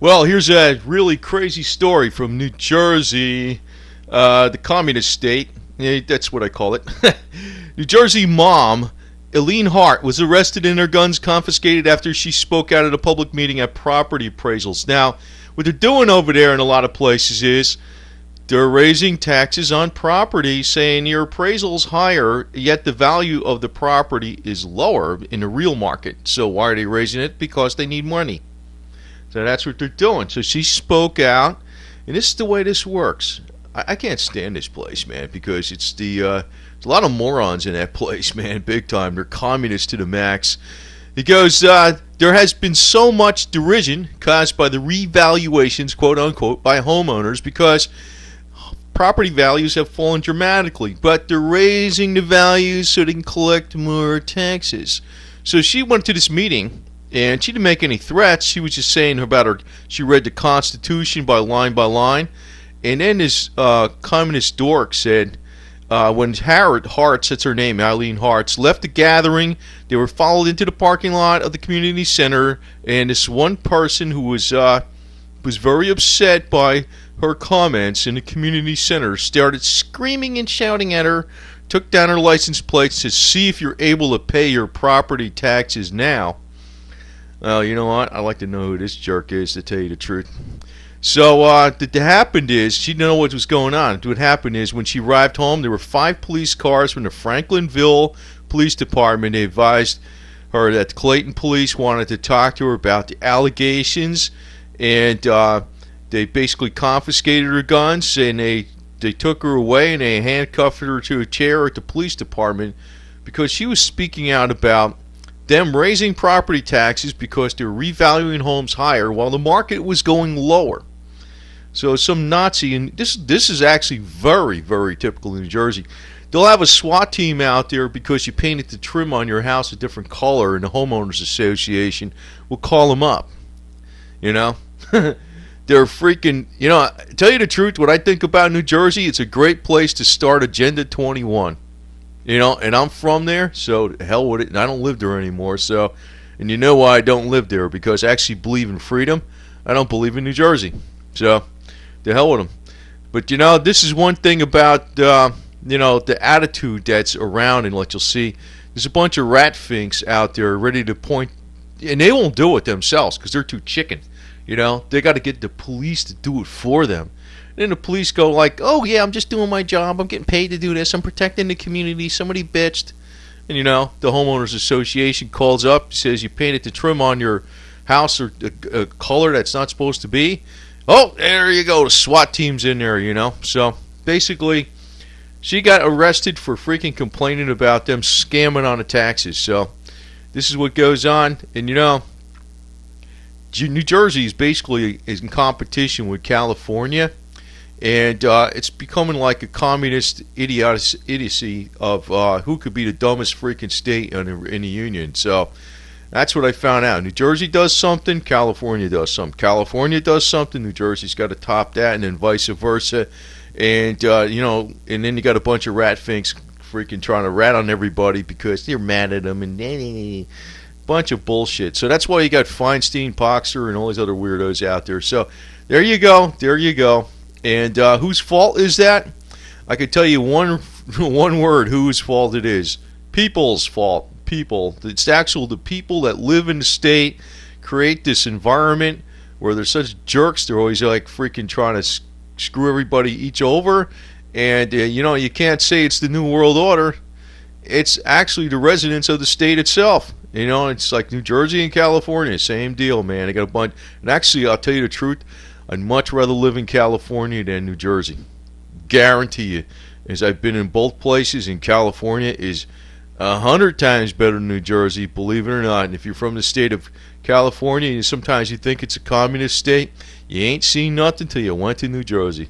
Well, here's a really crazy story from New Jersey, the communist state. Yeah, that's what I call it. New Jersey mom, Eileen Hart, was arrested and her guns confiscated after she spoke out at a public meeting at property appraisals. Now, what they're doing over there in a lot of places is they're raising taxes on property, saying your appraisal's higher, yet the value of the property is lower in the real market. So why are they raising it? Because they need money. So that's what they're doing. So she spoke out, and this is the way this works. I can't stand this place, man, because there's a lot of morons in that place, man, big time. They're communists to the max. He goes, there has been so much derision caused by the revaluations, quote unquote, by homeowners because property values have fallen dramatically, but they're raising the values so they can collect more taxes. So she went to this meeting, and she didn't make any threats. She was just saying about she read the Constitution by line, and then this communist dork said, when Hartz, that's her name, Eileen Hartz, left the gathering, they were followed into the parking lot of the community center, and this one person who was very upset by her comments in the community center started screaming and shouting at her, took down her license plates to see if you're able to pay your property taxes now. Well, you know what? I'd like to know who this jerk is, to tell you the truth. So what happened is, she didn't know what was going on. What happened is, when she arrived home, there were 5 police cars from the Franklinville Police Department. They advised her that the Clayton police wanted to talk to her about the allegations, and they basically confiscated her guns, and they took her away, and they handcuffed her to a chair at the police department because she was speaking out about them raising property taxes because they're revaluing homes higher while the market was going lower. So some Nazi, and this is actually very, very typical in New Jersey. They'll have a SWAT team out there because you painted the trim on your house a different color, and the homeowners association will call them up. You know, they're freaking. You know, tell you the truth, what I think about New Jersey, it's a great place to start Agenda 21. You know, and I'm from there, so hell with it. And I don't live there anymore. So, and you know why I don't live there? Because I actually believe in freedom. I don't believe in New Jersey. So, the hell with them. But you know, this is one thing about you know, the attitude that's around, and what you'll see. There's a bunch of rat finks out there ready to point, and they won't do it themselves because they're too chicken. You know, they got to get the police to do it for them. Then the police go like, oh yeah, I'm just doing my job. I'm getting paid to do this. I'm protecting the community. Somebody bitched. And you know, the homeowners association calls up, says you painted the trim on your house or a color that's not supposed to be. Oh, there you go. The SWAT team's in there, you know. So basically, she got arrested for freaking complaining about them scamming on the taxes. So this is what goes on. And you know, New Jersey is basically in competition with California. And it's becoming like a communist idiocy of who could be the dumbest freaking state in the union. So that's what I found out. New Jersey does something, California does something. California does something, New Jersey's got to top that, and then vice versa. And you know, and then you got a bunch of rat finks freaking trying to rat on everybody because they're mad at them, and bunch of bullshit. So that's why you got Feinstein, Boxer, and all these other weirdos out there. So there you go. There you go. And whose fault is that? I could tell you one word whose fault it is. People's fault. People. It's actually the people that live in the state create this environment where they're such jerks. They're always like freaking trying to screw everybody each over. And you know, you can't say it's the New World Order. It's actually the residents of the state itself. You know, it's like New Jersey and California, same deal, man. They got a bunch. And actually, I'll tell you the truth, I'd much rather live in California than New Jersey. Guarantee you. As I've been in both places, and California is 100 times better than New Jersey, believe it or not. And if you're from the state of California, and sometimes you think it's a communist state, you ain't seen nothing till you went to New Jersey.